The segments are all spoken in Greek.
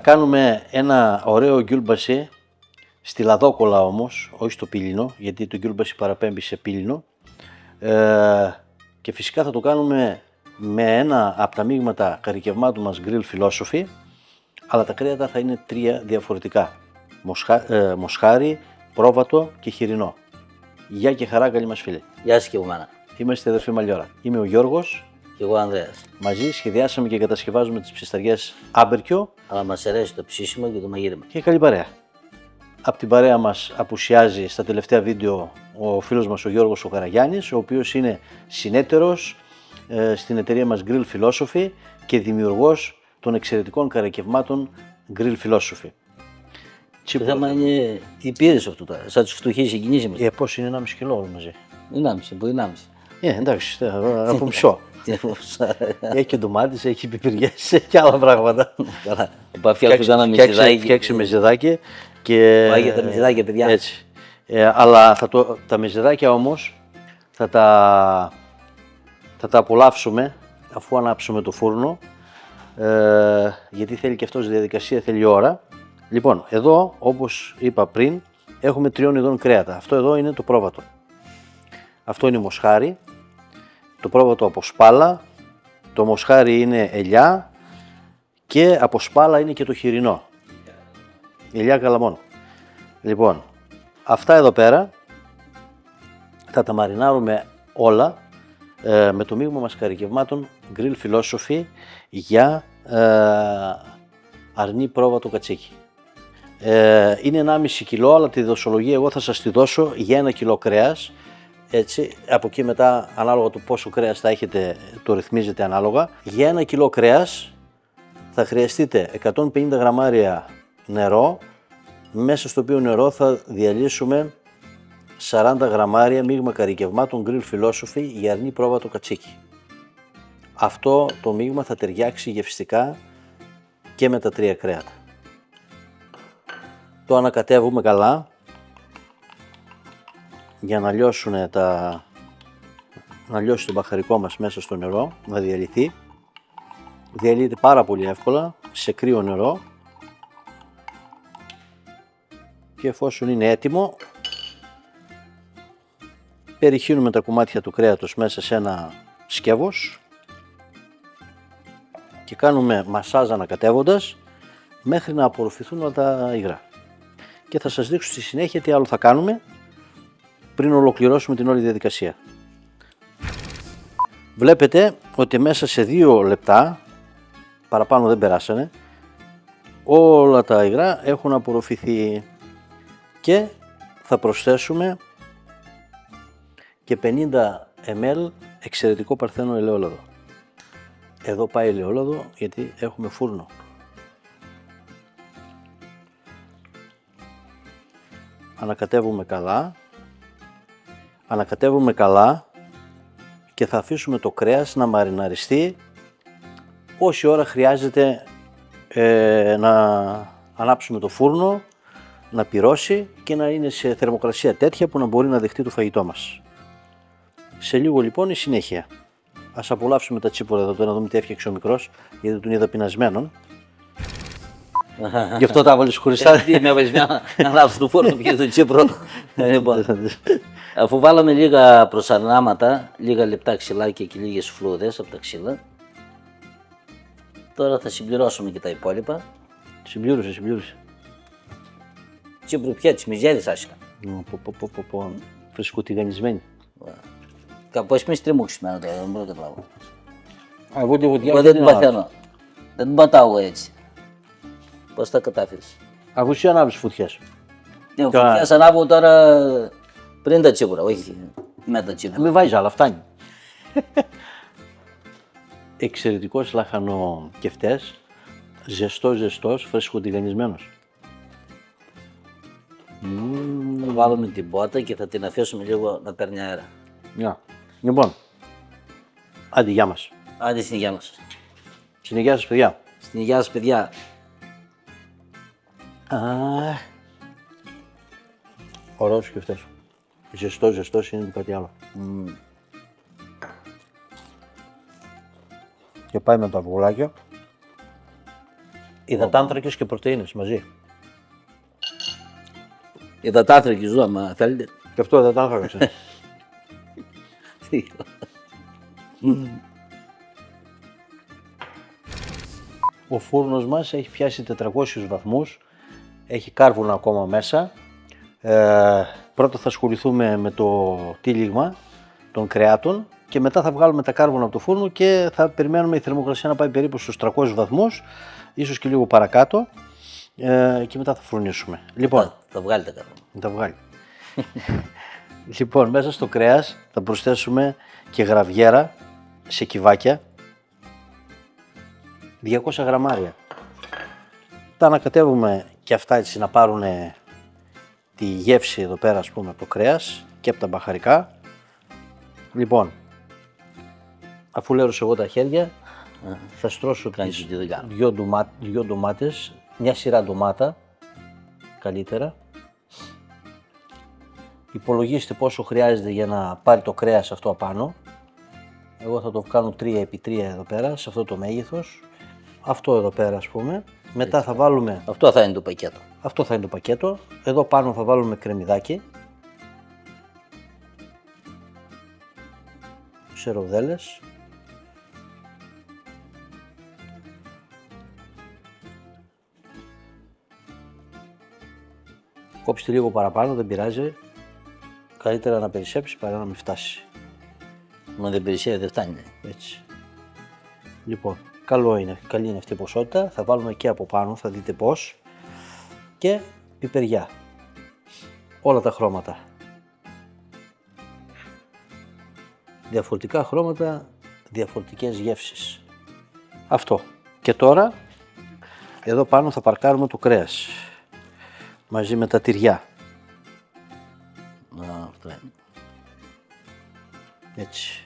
κάνουμε ένα ωραίο γκιούλμπασι στη λαδόκολα όμως, όχι στο πύλινο, γιατί το γκιούλμπασι παραπέμπει σε πύλινο. Και φυσικά θα το κάνουμε με ένα από τα μείγματα καρικευμάτου μας Grill Philosophy, αλλά τα κρέατα θα είναι 3 διαφορετικά. Μοσχάρι, πρόβατο και χοιρινό. Γεια και χαρά, καλή μας φίλη. Γεια σας και από μένα. Είμαστε αδερφοί Μαλιόρα. Είμαι ο Γιώργος. Και εγώ Ανδρέας. Μαζί σχεδιάσαμε και κατασκευάζουμε τις ψισταριές Άμπερκιο. Αλλά μας αρέσει το ψήσιμο και το μαγείρεμα. Και καλή παρέα. Από την παρέα μας απουσιάζει στα τελευταία βίντεο ο φίλος μας ο Γιώργος ο Καραγιάννης, ο οποίος είναι συνέτερος στην εταιρεία μας Grill Philosophy και δημιουργός των εξαιρετικών καρακευμάτων Grill Philosophy. Το θέμα είναι τι πήρες αυτό τώρα, σαν τους φτωχείς συγκινήσεις μας. Πώς είναι 1,5 κιλό όλοι μαζί. 1,5, από 1,5. Εντάξει, από μισό. Έχει και ντομάτες, έχει πιπηριές, έχει και άλλα πράγματα. Καλά, φτιάξουμε ένα μεζεδάκι. Φτιάξει μεζεδάκι και... Πάει για τα μεζεδάκια, παιδιά. Έτσι. Αλλά τα μεζεδάκια όμως θα τα απολαύσουμε αφού ανάψουμε το φούρνο, γιατί θέλει και αυτός διαδικασία, θέλει ώρα. Λοιπόν, εδώ όπως είπα πριν έχουμε 3 ειδών κρέατα. Αυτό εδώ είναι το πρόβατο. Αυτό είναι μοσχάρι, το πρόβατο από σπάλα, το μοσχάρι είναι ελιά και από σπάλα είναι και το χοιρινό. Ελιά καλαμών. Λοιπόν, αυτά εδώ πέρα θα τα μαρινάρουμε όλα με το μείγμα μας καρικευμάτων Grill Philosophy για αρνί πρόβατο κατσίκι. Είναι 1,5 κιλό, αλλά τη δοσολογία εγώ θα σας τη δώσω για 1 κιλό κρέας. Έτσι, από εκεί μετά, ανάλογα του πόσο κρέας θα έχετε, το ρυθμίζετε ανάλογα. Για 1 κιλό κρέας θα χρειαστείτε 150 γραμμάρια νερό, μέσα στο οποίο νερό θα διαλύσουμε 40 γραμμάρια μείγμα καρικευμάτων Grill Philosophy για αρνί πρόβατο κατσίκι. Αυτό το μείγμα θα ταιριάξει γευστικά και με τα 3 κρέατα. Το ανακατεύουμε καλά για να λιώσουν να λιώσει το μπαχαρικό μας μέσα στο νερό, να διαλυθεί. Διαλύεται πάρα πολύ εύκολα σε κρύο νερό και εφόσον είναι έτοιμο περιχύνουμε τα κομμάτια του κρέατος μέσα σε ένα σκεύος και κάνουμε μασάζ ανακατεύοντας μέχρι να απορροφηθούν όλα τα υγρά. Και θα σας δείξω στη συνέχεια τι άλλο θα κάνουμε πριν ολοκληρώσουμε την όλη διαδικασία. Βλέπετε ότι μέσα σε 2 λεπτά, παραπάνω δεν περάσανε, όλα τα υγρά έχουν απορροφηθεί και θα προσθέσουμε και 50 ml εξαιρετικό παρθένο ελαιόλαδο. Εδώ πάει ελαιόλαδο γιατί έχουμε φούρνο. Ανακατεύουμε καλά και θα αφήσουμε το κρέας να μαριναριστεί όση ώρα χρειάζεται να ανάψουμε το φούρνο, να πυρώσει και να είναι σε θερμοκρασία τέτοια που να μπορεί να δεχτεί το φαγητό μας. Σε λίγο λοιπόν η συνέχεια. Ας απολαύσουμε τα τσίπορα εδώ να δούμε τι έφτιαξε ο μικρός, γιατί τον είδα πεινασμένον. Γι' αυτό τα βάλεις χωριστά. Τι με έβαλες να ανάψω το φόρο και το τσίπρο. Αφού βάλαμε λίγα προσαρνάματα, λίγα λεπτά ξυλάκια και λίγες φλούδες από τα ξύλα, τώρα θα συμπληρώσουμε και τα υπόλοιπα. Συμπλήρωσε. Τσίπρο πια, τις μιζέρες άσχα. Φρεσκοτιγανισμένη. Πώς με στριμώξεις τώρα, δεν μπορώ να καταλάβω. Εγώ δεν την παθαίνω. Δεν την πατάω έτσι. Πώς τα κατάφερες? Αφού εσύ ανάβεις φωτιές. Ναι, φωτιές ανάβω τώρα πριν τα τσίπουρα, όχι με τα τσίπουρα. Μην βάζεις άλλα, φτάνει. Εξαιρετικός λαχανοκεφτές, ζεστός, φρεσκοτιγανισμένος. Θα βάλουμε την πότα και θα την αφήσουμε λίγο να παίρνει αέρα. Λοιπόν, άντε γεια μας. Άντε στην υγεία μας. Στην υγεία σας παιδιά. Στην υγεία σας παιδιά. Ωραίος και αυτές. Ζεστός είναι κάτι άλλο. Και πάει με τα αυγουλάκια. Υδατάνθρακες και πρωτεΐνες μαζί. Υδατάνθρακη ζώα, άμα θέλετε. Και αυτό υδατάνθρακες. Ο φούρνος μας έχει πιάσει 400 βαθμούς, έχει κάρβουνα ακόμα μέσα. Πρώτα θα ασχοληθούμε με το τύλιγμα των κρεάτων και μετά θα βγάλουμε τα κάρβουνα από το φούρνο και θα περιμένουμε η θερμοκρασία να πάει περίπου στους 300 βαθμούς, ίσως και λίγο παρακάτω, και μετά θα φουρνίσουμε. Λοιπόν, Θα βγάλετε κάρβουνα. τα βγάλει. Λοιπόν, μέσα στο κρέας θα προσθέσουμε και γραβιέρα σε κυβάκια, 200 γραμμάρια. Τα ανακατεύουμε και αυτά έτσι να πάρουν τη γεύση εδώ πέρα, ας πούμε, από το κρέας και από τα μπαχαρικά. Λοιπόν, αφού λέρωσω εγώ τα χέρια, θα στρώσω Κάνεις τη δουλειά. δυο ντομάτες, μια σειρά ντομάτα, καλύτερα. Υπολογίστε πόσο χρειάζεται για να πάρει το κρέας αυτό απάνω. Εγώ θα το κάνω 3x3 εδώ πέρα, σε αυτό το μέγεθος. Αυτό εδώ πέρα, ας πούμε. Μετά θα βάλουμε, Αυτό θα είναι το πακέτο. αυτό θα είναι το πακέτο. Εδώ πάνω θα βάλουμε κρεμμυδάκι. Σε ροδέλες. Κόψτε λίγο παραπάνω, δεν πειράζει. Καλύτερα να περισσέψει παρά να μην φτάσει. Μα δεν περισσεύει, δεν φτάνει. Έτσι. Λοιπόν, καλή είναι αυτή η ποσότητα. Θα βάλουμε και από πάνω, θα δείτε πώς. Και πιπεριά. Όλα τα χρώματα. Διαφορετικά χρώματα, διαφορετικές γεύσεις. Αυτό. Και τώρα, εδώ πάνω θα παρκάρουμε το κρέας. Μαζί με τα τυριά. Αυτό είναι. Έτσι.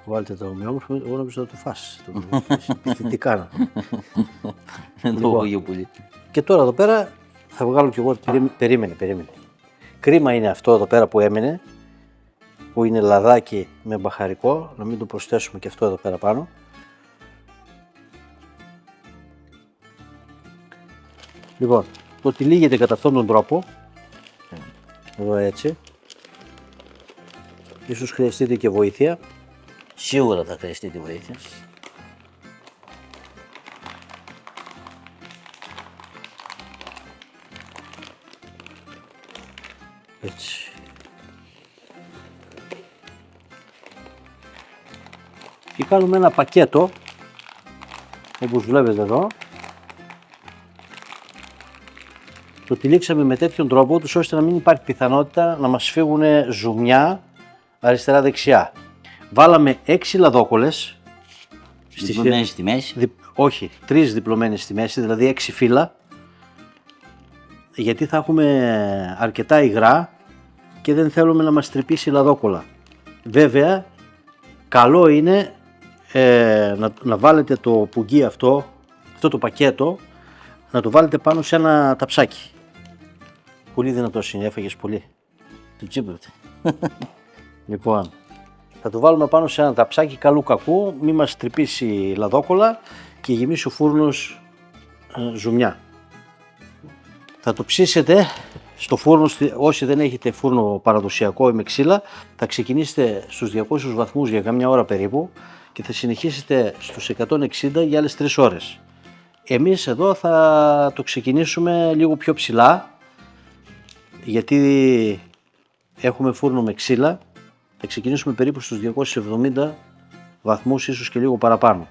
Βάλτε το ομοιόμορφο, εγώ νομίζω να το φας. Τι κάνω. Το πολύ. Και τώρα εδώ πέρα θα βγάλω κι εγώ, περίμενε. Κρίμα είναι αυτό εδώ πέρα που έμεινε, που είναι λαδάκι με μπαχαρικό, να μην το προσθέσουμε και αυτό εδώ πέρα πάνω. Λοιπόν, το τυλίγεται κατά αυτόν τον τρόπο, εδώ έτσι. Ίσως χρειαστείτε και βοήθεια. Σίγουρα θα χρειαστεί τη βοήθεια. Έτσι. Και κάνουμε ένα πακέτο, όπως βλέπετε εδώ. Το τυλίξαμε με τέτοιον τρόπο, τους ώστε να μην υπάρχει πιθανότητα να μας φύγουν ζουμιά αριστερά-δεξιά. Βάλαμε 6 λαδόκολες. Διπλωμένες στη μέση. Όχι, 3 διπλωμένες στη μέση, δηλαδή 6 φύλλα. Γιατί θα έχουμε αρκετά υγρά και δεν θέλουμε να μας τρυπήσει η λαδόκολα. Βέβαια, καλό είναι να βάλετε το πουγγί αυτό το πακέτο, να το βάλετε πάνω σε ένα ταψάκι. Πολύ δυνατός είναι, έφαγες πολύ. Του τσίπρεπτε. Λοιπόν, θα το βάλουμε πάνω σε ένα ταψάκι καλού κακού, μη μας τρυπήσει η λαδόκολα και γεμίσει ο φούρνος ζουμιά. Θα το ψήσετε στο φούρνο, όσοι δεν έχετε φούρνο παραδοσιακό ή με ξύλα, θα ξεκινήσετε στους 200 βαθμούς για καμιά ώρα περίπου και θα συνεχίσετε στους 160 για άλλες 3 ώρες. Εμείς εδώ θα το ξεκινήσουμε λίγο πιο ψηλά, γιατί έχουμε φούρνο με ξύλα. Θα ξεκινήσουμε περίπου στους 270 βαθμούς, ίσως και λίγο παραπάνω.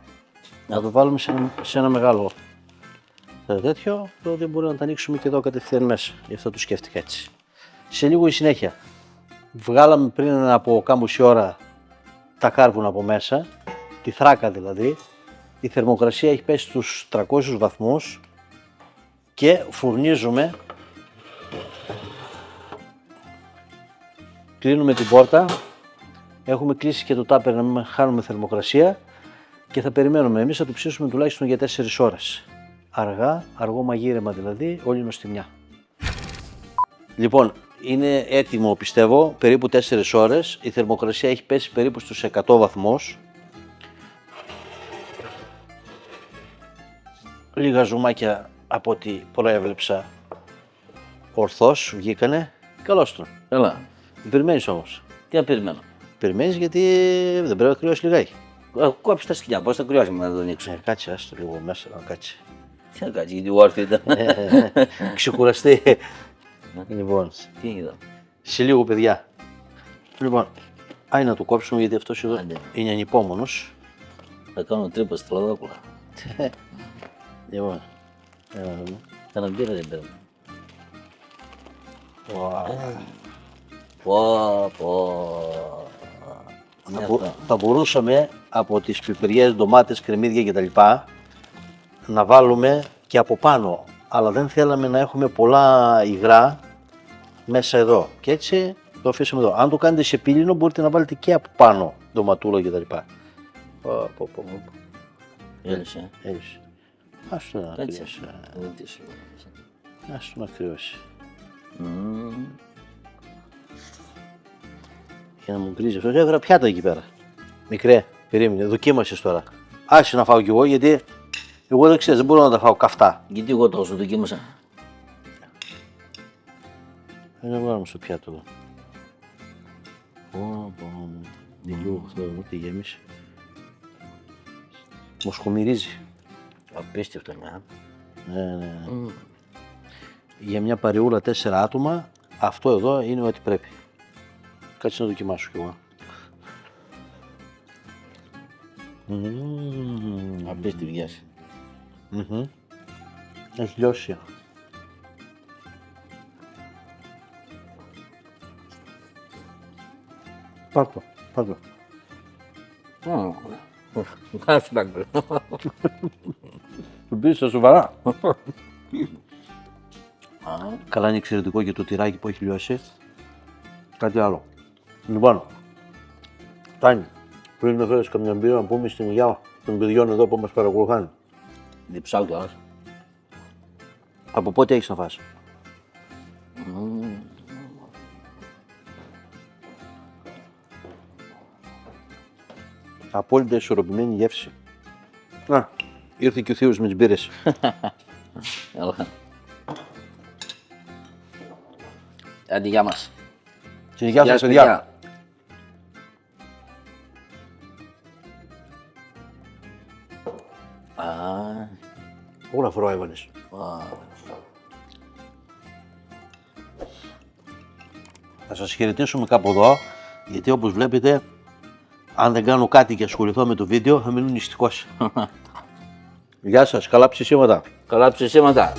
Να το βάλουμε σε ένα μεγάλο τέτοιο, τότε μπορούμε να τα ανοίξουμε και εδώ κατευθείαν μέσα. Γι' αυτό το σκέφτηκα έτσι. Σε λίγο η συνέχεια. Βγάλαμε πριν από κάμποση ώρα τα κάρβουνα από μέσα, τη θράκα δηλαδή. Η θερμοκρασία έχει πέσει στους 300 βαθμούς και φουρνίζουμε. Κλείνουμε την πόρτα. Έχουμε κλείσει και το τάπερ να μην χάνουμε θερμοκρασία και θα περιμένουμε. Εμείς θα το ψήσουμε τουλάχιστον για 4 ώρες. Αργό μαγείρεμα δηλαδή, όλη νοστιμιά. Λοιπόν, είναι έτοιμο πιστεύω περίπου 4 ώρες. Η θερμοκρασία έχει πέσει περίπου στους 100 βαθμούς. Λίγα ζουμάκια από ό,τι προέβλεψα ορθώς βγήκανε. Καλώς τον. Καλά. Περιμένεις όμως. Τι να περιμένω. Περιμένεις γιατί δεν πρέπει να κρυώσει λιγάκι. Κόψει τα σκοινιά, πώς θα κρυώσουμε να τον ανοίξω. Κάτσε, άστο λίγο μέσα να κάτσει. Τι να κάτσει, γιατί όρθιο ήταν. Ξεκουραστεί. Λοιπόν, Τι είδα. σε λίγο παιδιά. Λοιπόν, άι να το κόψουμε γιατί αυτός εδώ Άντε. είναι ανυπόμονος. Θα κάνω τρύπα στη λαδόκουλα. Λοιπόν, έλα να δούμε. Κάνα μπύρα δεν παίρνω. Wow. Πω. Θα μπορούσαμε από τις πιπεριές, ντομάτες, κρεμμύδια κτλ. Να βάλουμε και από πάνω. Αλλά δεν θέλαμε να έχουμε πολλά υγρά μέσα εδώ. Και έτσι το αφήσουμε εδώ. Αν το κάνετε σε πύλινο μπορείτε να βάλετε και από πάνω ντοματούλα κτλ. Έλυσε. Έλυσε. Ας το να Κάτσε. κρυώσει. Δεν τι σου. Ας το να κρυώσει. Για να μου γκρίζει αυτός. Έφερα πιάτα εκεί πέρα. Μικρέ, περίμενε, δοκίμασες τώρα. Άσε να φάω κι εγώ γιατί εγώ δεν ξέρω, δεν μπορώ να τα φάω καυτά. Γιατί εγώ τόσο δοκίμασα. Δεν βγάλουμε στο πιάτο εδώ. Λίγο αυτό εδώ, τι γέμισε. Μου σκομυρίζει. Απίστευτο, ναι. Ναι. Για μια παρεούλα 4 άτομα, αυτό εδώ είναι ό,τι πρέπει. Κάτσε να δοκιμάσω κι εγώ. Απίστευτη βιάση. Έχει λιώσει. Πάρ' το. Κάτσε να κρυώ. Του πεις στα σοβαρά. Καλά είναι εξαιρετικό και το τυράκι που έχει λιώσει. Κάτι άλλο. Λοιπόν, Τάνη, πριν να φέρεις καμιά μπύρα να πούμε στην υγεία των παιδιών εδώ που μας παρακολουθάνε. Διψάω κιόλας. Από πότε έχεις να φας? Απόλυτα ισορροπημένη γεύση. Να, ήρθε και ο θείος με τις μπύρες. Έλα. Άντε, γεια μας. Γεια σας παιδιά. Όλα φορά έβαλες. Θα σας χαιρετήσουμε κάπου εδώ, γιατί όπως βλέπετε, αν δεν κάνω κάτι και ασχοληθώ με το βίντεο, θα μείνω νηστικός. Γεια σας, καλά ψησίματα. Καλά ψησίματα.